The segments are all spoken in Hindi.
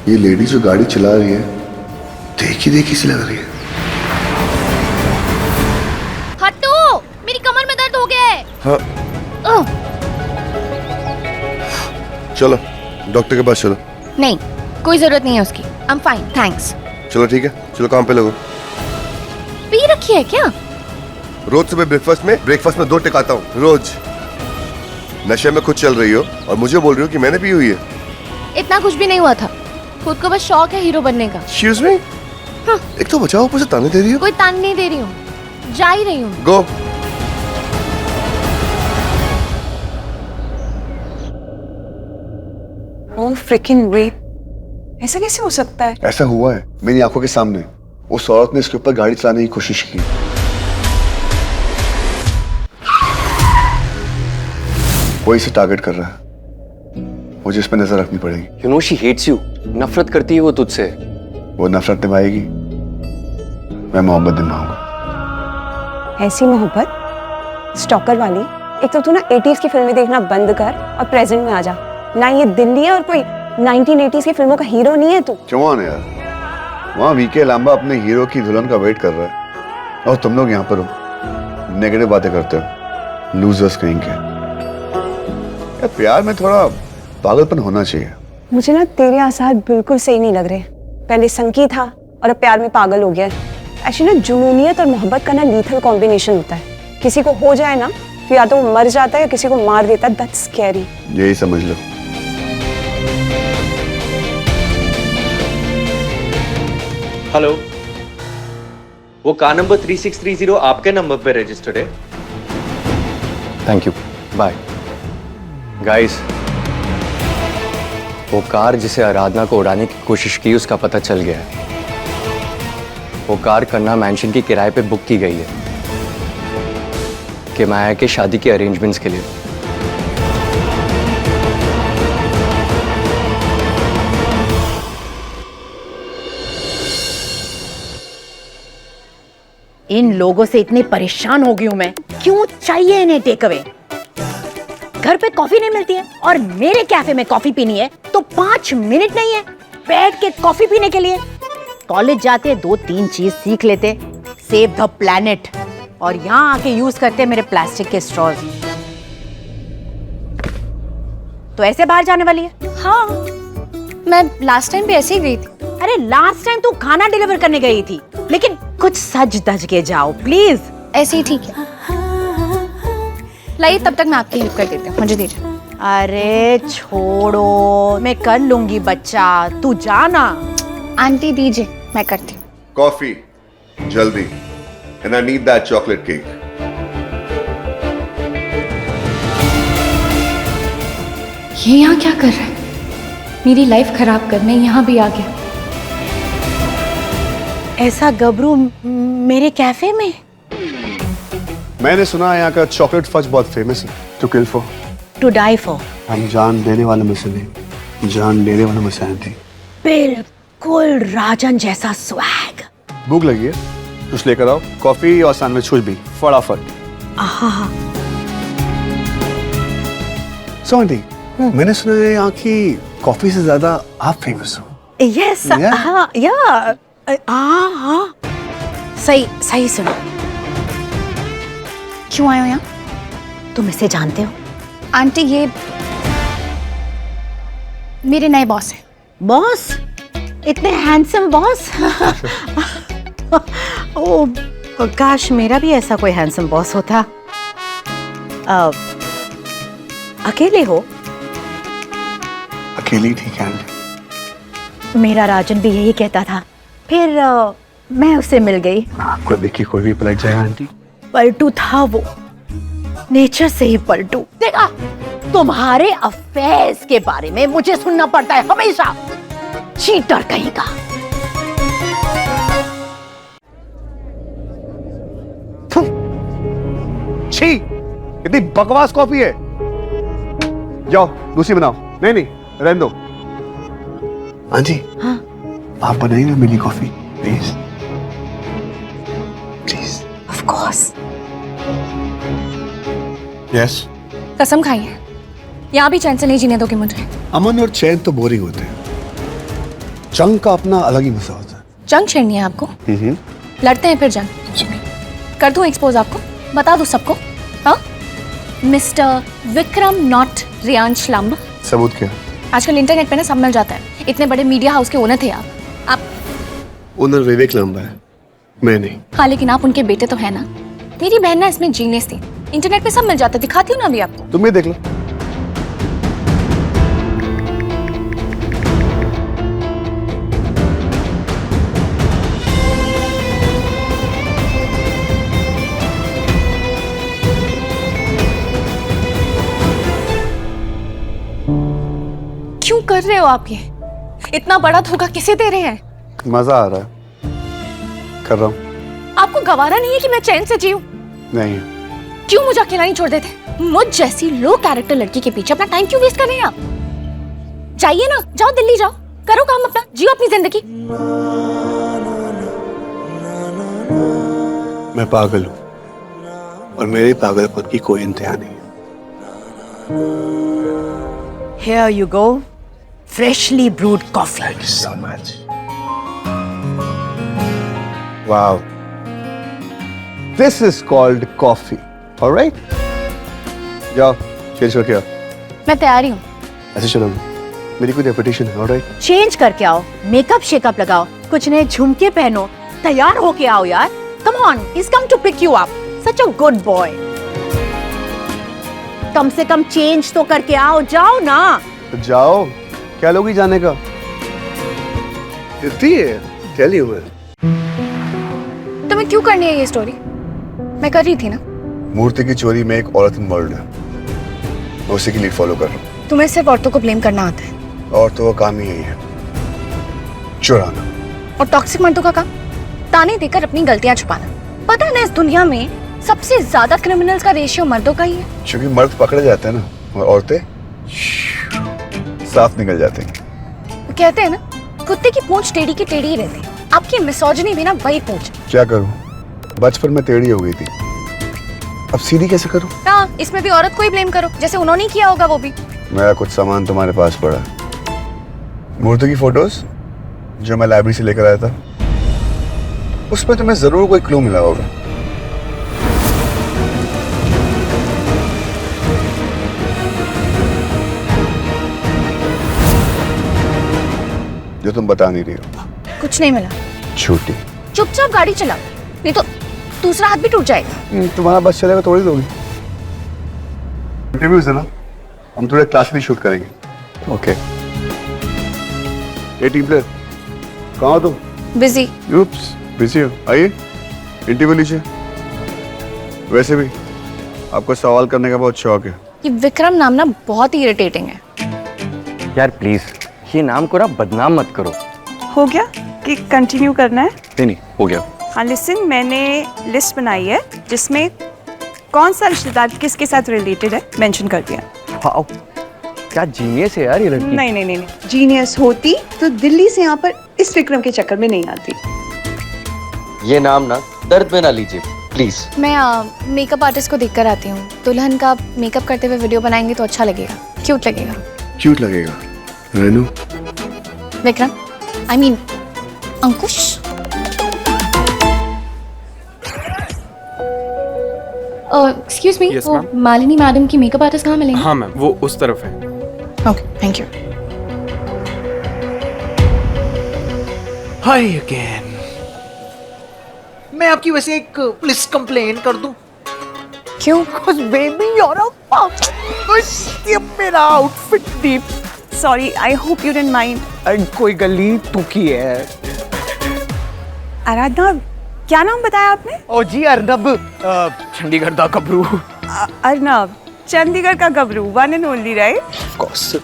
ये लेडी जो गाड़ी चला रही है देखी देखी सी लग रही है। हट्टू, मेरी कमर में दर्द हो गया है। हाँ। चलो डॉक्टर के पास चलो। नहीं, कोई जरूरत नहीं है उसकी। I am fine, thanks. चलो ठीक है, चलो काम पे लगो। पी रखी है क्या? रोज सुबह ब्रेकफास्ट में 2 टिकाता हूँ रोज। नशे में खुद चल रही हो और मुझे बोल रही हो कि मैंने पी हुई है। इतना कुछ भी नहीं हुआ था, खुद को बस शौक है हीरो बनने का। Excuse me? हाँ। एक तो बचाओ, ऊपर से ताने दे रही हो। कोई तान नहीं दे रही हूँ, जा ही रही हूँ। गो। ओह फ्रिकिंग रेप, ऐसा कैसे हो सकता है? ऐसा हुआ है मेरी आंखों के सामने। उस औरत ने इसके ऊपर गाड़ी चलाने की कोशिश की। वो इसे टारगेट कर रहा है, मुझे इस पर नजर रखनी पड़ेगी। You know she hates you. नफरत करती है वो तुझसे। वो नफरत निभाएगी, मैं मोहब्बत निभाऊंगा। ऐसी मोहब्बत स्टॉकर वाली? एक तो तू ना 80s की फिल्में देखना बंद कर और प्रेजेंट में आ जा। ना ये दिल्ली है और कोई 1980s की फिल्मों का हीरो नहीं है तू। क्यों यार, वहाँ वीके लांबा अपने हीरो की दुल्हन का वेट कर रहा है और तुम लोग यहाँ पर हो नेगेटिव बातें करते हो, लूजर्स कहेंगे। यार प्यार में थोड़ा पागलपन होना चाहिए। मुझे ना तेरे आसार बिल्कुल सही नहीं लग रहे। पहले संकी था और अब प्यार में पागल हो गया। एक्चुअली ना जुनूनियत और मोहब्बत का ना लीथल कॉम्बिनेशन होता है। किसी को हो जाए ना तो या तो वो मर जाता है या किसी को मार देता है। That's scary. यही समझ लो। हेलो, वो कार नंबर 3630 आपके नंबर पे रजिस्टर्ड है। Thank you, bye. गाइस, वो कार जिसे आराधना को उड़ाने की कोशिश की उसका पता चल गया है। वो कार खन्ना मैंशन की किराए पे बुक की गई है कि माया के शादी के अरेंजमेंट्स के लिए। इन लोगों से इतनी परेशान हो गई हूं मैं। क्यों चाहिए इन्हें टेक अवे? घर पे कॉफी नहीं मिलती है और मेरे कैफे में कॉफी पीनी है तो 5 मिनट नहीं है बैठ के कॉफी पीने के लिए। कॉलेज जाते 2-3 चीज सीख लेते, सेव द प्लैनेट, और यहाँ आके यूज करते मेरे प्लास्टिक के स्ट्रॉज। तो ऐसे बाहर जाने वाली है? हाँ, मैं लास्ट टाइम भी ऐसे ही गई थी। अरे लास्ट टाइम तू खाना डिलीवर करने गई थी, लेकिन कुछ सज धज के जाओ प्लीज। ऐसे ही ठीक है। लाइए, तब तक मैं आपकी हेल्प कर देती हूँ, मुझे दीजिए। अरे छोड़ो, मैं कर लूंगी बच्चा, तू जाना। आंटी दीजिए, मैं करती हूँ। कॉफी जल्दी, and I need that chocolate cake. ये यहाँ क्या कर रहा है? मेरी लाइफ खराब करने यहाँ भी आ गया। ऐसा गबरू मेरे कैफे में? मैंने सुना है यहाँ का चॉकलेट फज बहुत फेमस है। To kill for, to die for. हम जान देने वाले में से नहीं, जान लेने वाले में से थे। बिल्कुल राजन जैसा स्वैग। भूख लगी है, कुछ लेकर आओ, कॉफी और सैंडविच कुछ भी फटाफट। आहा। सो आंटी, मैंने सुना है यहाँ की कॉफी से ज्यादा आप फेमस हो। Yes, Yeah. हाँ, या, हाँ, सही सुनो। क्यों आए हो यहाँ? तुम इसे जानते हो? आंटी, ये मेरे नए बॉस हैं। बॉस? इतने हैंडसम बॉस? ओ, काश मेरा भी ऐसा कोई हैंडसम बॉस होता। अकेले हो? अकेली ठीक है। मेरा राजन भी यही कहता था, फिर मैं उससे मिल गई। आपको देखिए कोई भी पलट जाएगा आंटी। पलटू था वो, नेचर से ही पलटू। देखा, तुम्हारे अफेयर्स के बारे में मुझे सुनना पड़ता है हमेशा। चीटर कहीं का। छी, इतनी बकवास कॉफी है। जाओ दूसरी बनाओ। नहीं, रहने दो। आंटी, हाँ? आप बनाइए ना मेरी coffee please. Please. Of course. Yes. कसम खाई है, यहाँ भी चैन से नहीं जीने दोगे मुझे। अमन और चैन तो बोरिंग होते हैं, जंग का अपना अलग ही मजा होता जंग छेड़नी है आपको? है। लड़ते हैं फिर जंग। कर दूं एक्सपोज आपको, बता दूं सबको? हाँ, मिस्टर विक्रम नॉट रियांश लांबा। सबूत क्या? आजकल इंटरनेट पे ना सब मिल जाता है। इतने बड़े मीडिया हाउस के ओनर थे आप। ओनर विवेक लांबा है, मैं नहीं। हाँ, लेकिन आप उनके बेटे तो है ना। मेरी बहन ना इसमें जीनियस थी। इंटरनेट पे सब मिल जाता है, दिखाती हूँ ना अभी आपको। तुम ये देख लो। क्यों कर रहे हो आप ये? इतना बड़ा धोखा किसे दे रहे हैं? मजा आ रहा है, कर रहा हूँ। आपको गवारा नहीं है कि मैं चैन से जीऊं? नहीं, क्यों मुझे अकेला नहीं छोड़ देते? मुझ जैसी लो कैरेक्टर लड़की के पीछे अपना टाइम क्यों वेस्ट कर रहे हैं आप? जाइए ना, जाओ दिल्ली जाओ, करो काम अपना, जियो अपनी जिंदगी। मैं पागल हूँ और मेरे पागलपन की कोई इंतहा नहीं है। Here you go, freshly brewed coffee. Thank you so much. Wow. This is called coffee. All right? जाओ, चेंज करके आओ। मैं तैयारी हूँ। ऐसे चलो, मेरी कोई रेपुटेशन है, all right? चेंज करके आओ, मेकअप शेकअप लगाओ, कुछ नए झुमके पहनो, तैयार होके आओ यार। Come on, he's come to pick you up. Such a good boy. कम से कम चेंज तो करके आओ, जाओ ना। तो जाओ, क्या लोगी जाने का? इतनी है, टेल यू मैं। तुम्हें क्यों करनी है ये स्टोरी? मैं कर रही थी ना। मूर्ति की चोरी में एक औरत इन्वॉल्व है, मैं उसी की लीड फॉलो कर रहा हूँ। तुम्हें सिर्फ औरतों को ब्लेम करना आता है। औरतों का काम ही यही है, चुराना। और टॉक्सिक मर्दों का काम ताने देकर अपनी गलतियां छुपाना। पता है ना, इस दुनिया में सबसे ज्यादा क्रिमिनल्स का रेशियो मर्दों का ही है। क्योंकि मर्द पकड़े जाते हैं ना, और औरतें साफ निकल जाते हैं। कहते हैं ना, कुत्ते की पूंछ टेढ़ी की टेढ़ी ही रहती है। आपकी मिसोजिनी भी ना वही पूंछ। क्या करूं, बचपन में टेढ़ी हो गई थी, अब सीधी कैसे करूं? हाँ, इसमें भी औरत को ही ब्लेम करो, जैसे उन्होंने ही किया होगा वो भी। मेरा कुछ सामान तुम्हारे पास पड़ा, मूर्ति की फोटोज जो मैं लाइब्रेरी से लेकर आया था, उसमें तुम्हें जरूर कोई क्लू मिला होगा। जो तुम बता नहीं रही हो। कुछ नहीं मिला। झूठी। चुपचाप गाड़ी चलाओ, नहीं तो दूसरा हाथ भी टूट जाएगा। तुम्हारा बस चलेगा थोड़ी दोगी। इंटरव्यूज है ना, हम थोड़े क्लास भी शूट करेंगे। ओके। ये टीम प्लेयर, कहाँ हो तुम? बिजी। यूप्स, बिजी हो? आइए इंटरव्यू लीजिए। वैसे भी आपको सवाल करने का बहुत शौक है। ये विक्रम नाम ना बहुत ही इरिटेटिंग है। यार प्लीज ये नाम को ना बदनाम मत करो। हो गया कि कंटिन्यू करना है? नहीं हो गया। हाँ लिसन, मैंने लिस्ट बनाई है जिसमें कौन सा रिश्तेदार किसके साथ रिलेटेड है मेंशन कर दिया। वाओ, क्या जीनियस है यार ये लड़की। नहीं नहीं नहीं नहीं, जीनियस होती तो दिल्ली से यहाँ पर इस विक्रम के चक्कर में नहीं आती। ये नाम ना दर्द में ना लीजिए प्लीज। मैं मेकअप आर्टिस्ट को देख कर आती हूँ। दुल्हन का मेकअप करते हुए वीडियो बनाएंगे तो अच्छा लगेगा, क्यूट लगेगा। क्यूट लगेगा Renu. Vikram, I mean Ankush. Excuse me, Yes, ma'am. Malini madam की मेकअप आर्टिस्ट कहाँ मिलेंगे? हाँ मैम, वो उस तरफ है। Okay, thank you. Hi again. मैं आपकी वैसे एक पुलिस कंप्लेन कर दूं? क्यों? Because baby you're a fuck. ये मेरा outfit deep. Sorry, I hope you didn't mind. कोई गली तू की है। आराधना, क्या नाम बताया आपने? ओ जी अर्नब, चंडीगढ़ दा गबरू। अर्नब, चंडीगढ़ का गबरू, one and only, right? Of course.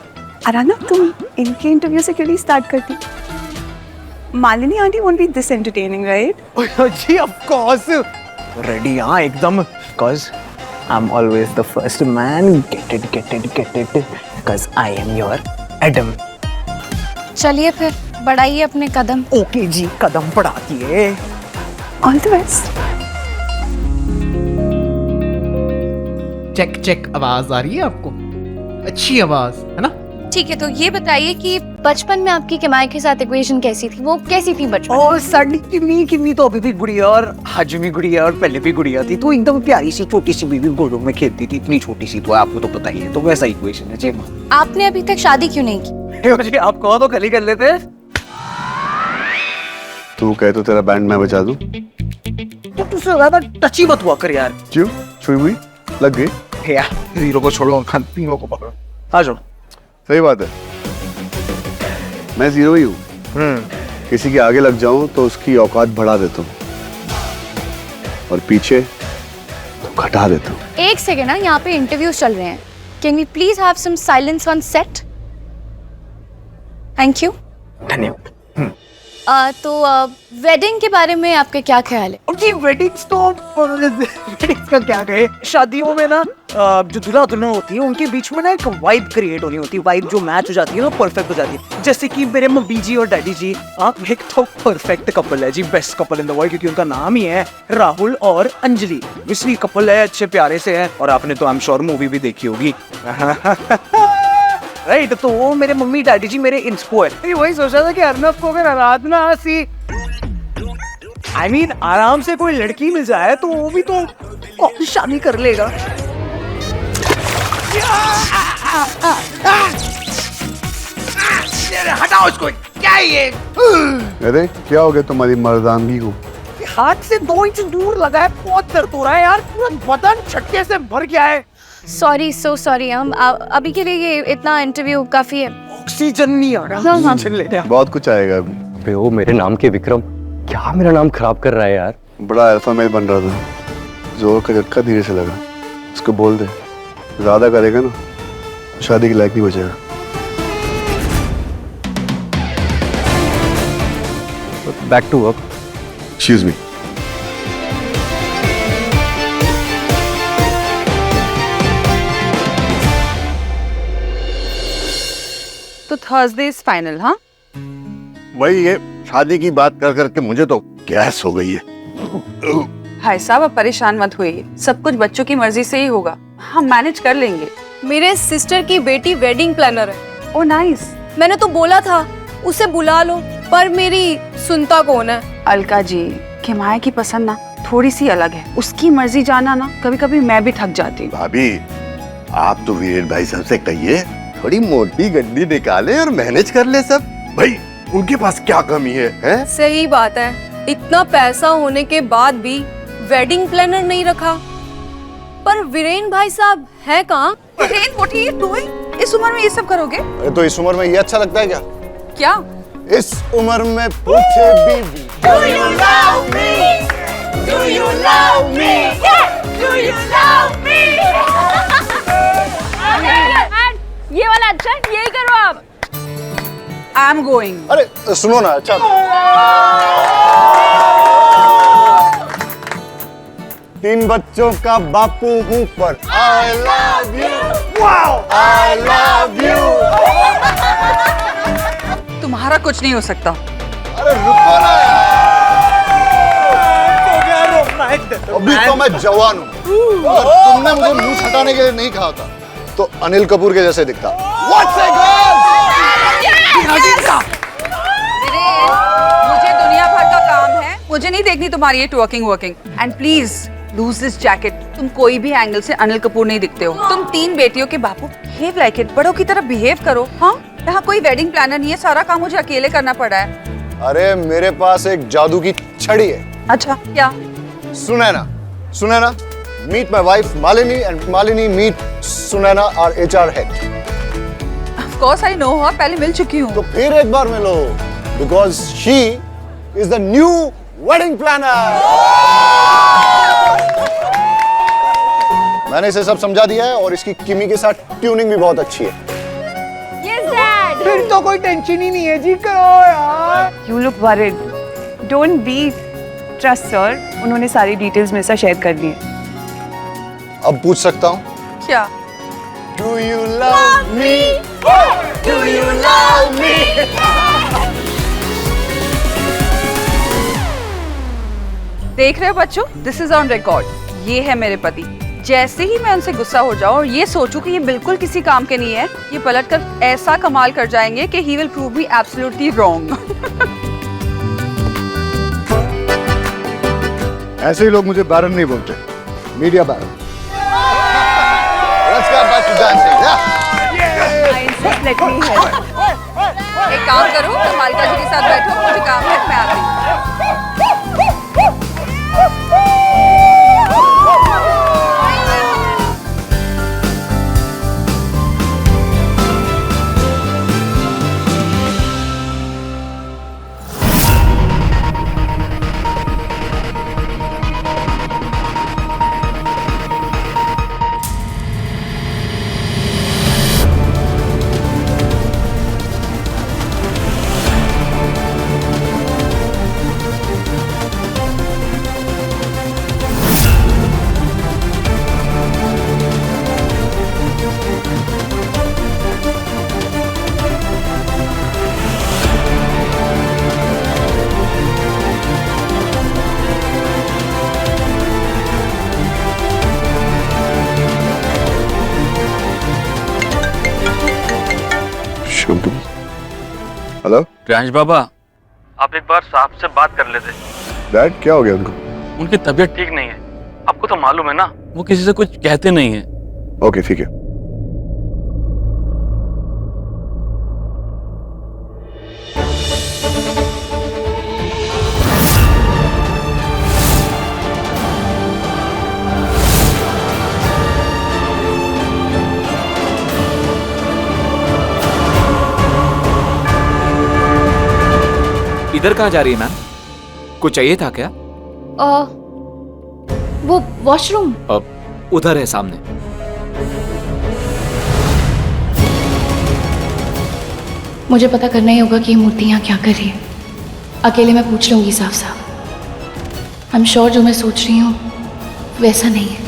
Aradhana, तुम इनके इंटरव्यू से क्यों नहीं स्टार्ट करती? Malini aunty won't be this entertaining, right? ओ जी ऑफ कोर्स। रेडी हाँ एकदम। Because I'm always the first man. Get it. Because I am your Adam. चलिए फिर बढ़ाइए अपने कदम। ओके जी, कदम बढ़ाती है। All the best. चेक आवाज आ रही है आपको? अच्छी आवाज है ना? ठीक है, तो ये बताइए कि बचपन में आपकी किमाई के साथ इक्वेशन कैसी थी? वो कैसी थी बचपन? और साडी किमी तो अभी भी गुड़िया और आज भी गुड़िया और पहले भी गुड़िया थी, तो एकदम प्यारी सी छोटी सी बेबी गोलों में खेलती थी, इतनी छोटी सी, तो आपको तो पता ही है, तो वैसा इक्वेशन है जी माँ। आपने अभी तक शादी क्यों नहीं की? आप कहो तो कल ही कर लेते। तू कहे तो तेरा बैंड मैं बजा दूं? तो तुझसे ज्यादा टची मत हुआ कर यार। क्यों? छुई हुई लग गई? यार जीरो को छोड़ो, तीनों को पकड़ो, आ जाओ। सही बात है, मैं जीरो ही हूँ। किसी के आगे लग जाऊं तो उसकी औकात बढ़ा देता हूँ और पीछे तो घटा देता हूँ। एक सेकेंड ना, यहाँ पे इंटरव्यूज चल रहे हैं। Can we please have some silence on set? Thank you. धन्यवाद। तो वेडिंग के बारे में आपके क्या ख्याल है? जी वेडिंग्स तो वेडिंग्स का क्या कहे, शादियों में ना जो दूल्हा दुल्हन होती है उनके बीच में ना एक वाइब क्रिएट होनी होती है, वाइब जो मैच हो जाती है ना परफेक्ट हो जाती है। जैसे कि मेरे मम्मी जी और डैडी जी एक तो परफेक्ट कपल है जी, best couple in the world, क्योंकि उनका नाम ही है राहुल और अंजलि। इसलिए कपल है, अच्छे प्यारे से है, और आपने तो आई एम श्योर मूवी भी देखी होगी राइट। तो वो मेरे मम्मी डैडी जी मेरे इंस्पो है। वही सोचा था कि अर्नब को अगर आराधना सी I mean, आराम से कोई लड़की मिल जाए तो वो भी तो कौन शादी कर लेगा। हटाओ इसको, क्या है ये? अरे क्या हो गया तुम्हारी मर्दानगी को? हाथ से 2 इंच दूर लगा है, बहुत दर्द हो रहा है यार, पूरा बदन झटके से भर गया है। Sorry, so sorry. हम अभी के लिए ये इतना इंटरव्यू काफी है। ऑक्सीजन नहीं आ रहा। ऑक्सीजन ले रहा। बहुत कुछ आएगा अभी। बे ओ मेरे नाम के विक्रम, क्या मेरा नाम खराब कर रहा है यार? बड़ा अल्फा मेल बन रहा था, जोर का झटका धीरे से लगा। उसको बोल दे, ज्यादा करेगा ना शादी के लायक नहीं बचेगा। Back to work. Excuse me. तो थर्सडे इज फाइनल। हाँ, वही ये शादी की बात कर करके मुझे तो गैस हो गई है। भाई साहब आप परेशान मत होइए, सब कुछ बच्चों की मर्जी से ही होगा, हम मैनेज कर लेंगे। मेरे सिस्टर की बेटी वेडिंग प्लानर है। ओ नाइस। मैंने तो बोला था उसे बुला लो, पर मेरी सुनता कौन है? अलका जी, किमाया की पसंद ना थोड़ी सी अलग है, उसकी मर्जी जाना ना कभी कभी मैं भी थक जाती हूँ। भाभी आप तो वीरेन भाई साहब से कहिए थोड़ी मोटी गड्डी निकाले और मैनेज कर ले सब। भाई उनके पास क्या कमी है? सही बात है, इतना पैसा होने के बाद भी वेडिंग प्लानर नहीं रखा। पर वीरेन भाई साहब है कहाँ? What are you doing? इस उम्र में ये सब करोगे? अरे तो इस उम्र में ये अच्छा लगता है क्या? क्या? इस उम्र में पूछे बीवी Do you love me? Do you love me? Yeah! Do you love me? ये वाला अच्छा, यही करो आप। I am going. अरे सुनो ना, अच्छा तीन बच्चों का बापू हूँ पर I love you, wow, I love you। तुम्हारा कुछ नहीं हो सकता। अरे रुको ना यार, अभी तो मैं जवान हूँ और तुमने मुझे मुंह छटाने के लिए नहीं कहा था, तो अनिल कपूर के जैसे दिखता। What's a girl? मुझे दुनिया भर का काम है, मुझे नहीं देखनी तुम्हारी ये twerking working. And please lose this jacket. तुम कोई भी एंगल से अनिल कपूर नहीं दिखते हो। तुम 3 बेटियों के बापू, बिहेव लाइक इट, बड़ों की तरह बिहेव करो। हाँ, यहाँ कोई वेडिंग प्लानर नहीं है, सारा काम मुझे अकेले करना पड़ा है। अरे मेरे पास एक जादू की छड़ी है। अच्छा, क्या? Sunaina, Sunaina, meet my wife Malini and Malini meet Sunaina, our HR head। Of course I know her, पहले मिल चुकी हूँ। तो फिर एक बार मिलो, because she is the new wedding planner। मैंने इसे सब समझा दिया है और इसकी किमी के साथ ट्यूनिंग भी बहुत अच्छी है। Yes, Dad. फिर तो कोई टेंशन ही नहीं है जी, करो यार। You look worried. Don't be. Trust sir. उन्होंने सारी डिटेल्स मेरे साथ शेयर कर दी है। अब पूछ सकता हूँ? क्या? Do you love me? Do you love me? देख रहे हो बच्चों, दिस इज ऑन रिकॉर्ड। ये है मेरे पति, जैसे ही मैं उनसे गुस्सा हो जाऊं और ये सोचूं कि ये बिल्कुल किसी काम के नहीं है, ये पलटकर ऐसा कमाल कर जाएंगे कि he will prove me absolutely wrong. ऐसे ही लोग मुझे बैरन नहीं बोलते, media baron. Let's get back to dancing, yeah? एक काम करो, तुम मालिका जी के साथ बैठो, मुझे काम है, मैं आती हूँ। हेलो प्रियांश बाबा, आप एक बार साहब से बात कर लेते। डैड, क्या हो गया उनको? उनकी तबीयत ठीक नहीं है, आपको तो मालूम है ना, वो किसी से कुछ कहते नहीं है। ओके ठीक है। इधर कहाँ जा रही है मैम? कुछ चाहिए था क्या? वो वॉशरूम। उधर है सामने। मुझे पता करना ही होगा कि ये मूर्ति यहाँ क्या कर रही है। अकेले मैं पूछ लूंगी साफ साफ। आई एम श्योर जो मैं सोच रही हूँ वैसा नहीं है।